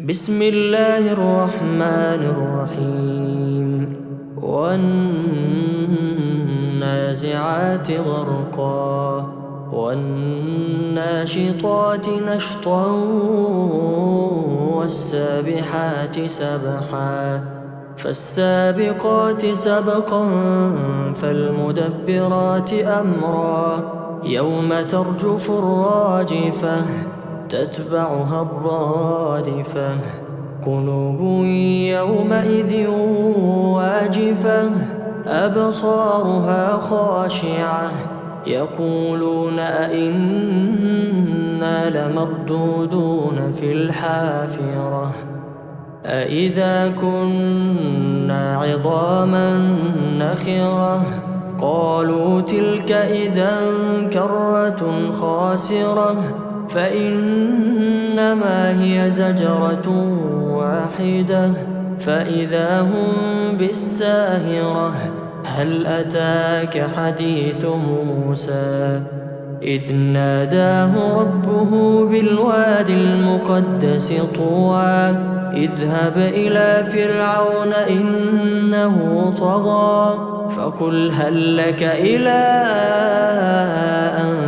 بسم الله الرحمن الرحيم والنازعات غرقا والناشطات نشطا والسابحات سبحا فالسابقات سبقا فالمدبرات أمرا يوم ترجف الراجفة تتبعها الرادفة قلوب يومئذ واجفة أبصارها خاشعة يقولون أئنا لمردودون في الحافرة أئذا كنا عظاما نخرة قالوا تلك إذا كرة خاسرة فإنما هي زجرة واحدة فإذا هم بالساهرة هل أتاك حديث موسى إذ ناداه ربه بالوادي المقدس طوى اذهب إلى فرعون إنه طغى فقل هل لك إلى أن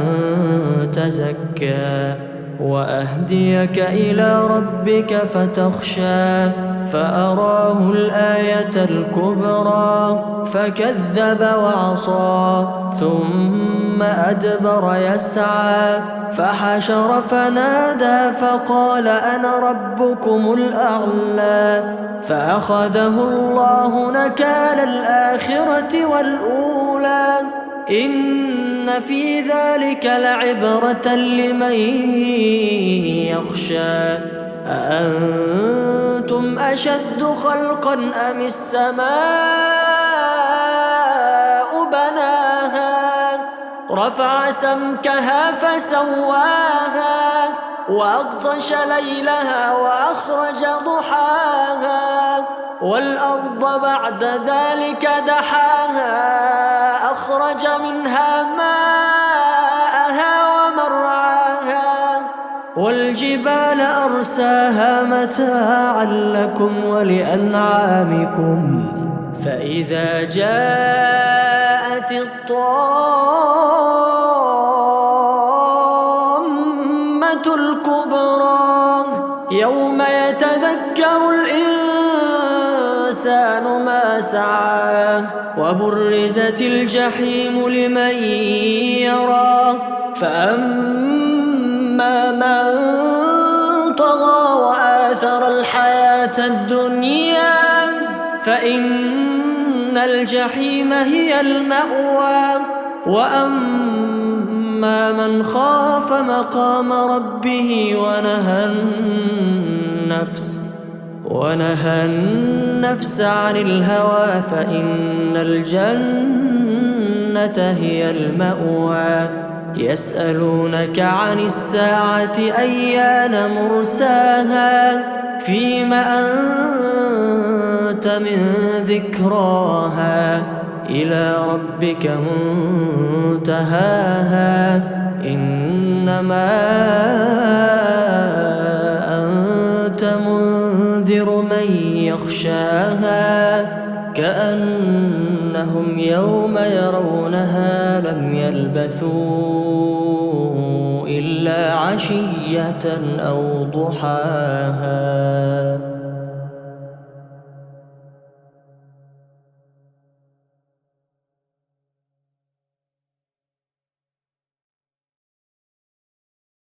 تزكى وأهديك إلى ربك فتخشى فأراه الآية الكبرى فكذب وعصى ثم أدبر يسعى فحشر فنادى فقال أنا ربكم الأعلى فأخذه الله نكال الآخرة والأولى إن في ذلك لعبرة لمن يخشى أأنتم أشد خلقا أم السماء بناها رفع سمكها فسواها وأغطش ليلها وأخرج ضحاها والأرض بعد ذلك دحاها أخرج منها ماءها ومرعاها والجبال أرساها متاعا لكم ولأنعامكم فإذا جاءت الطامة الكبرى يوم يتذكر الإنسان ما سعى وبرزت الجحيم لمن يرى فأما من طغى وآثر الحياة الدنيا فإن الجحيم هي المأوى وأما من خاف مقام ربه ونهى النفس عن الهوى فإن الجنة هي المأوى يسألونك عن الساعة أيان مرساها فيم أنت من ذكراها إلى ربك منتهاها إنما أنت منذر من يخشاها كأنهم يوم يرونها لم يلبثوا إلا عشية أو ضحاها.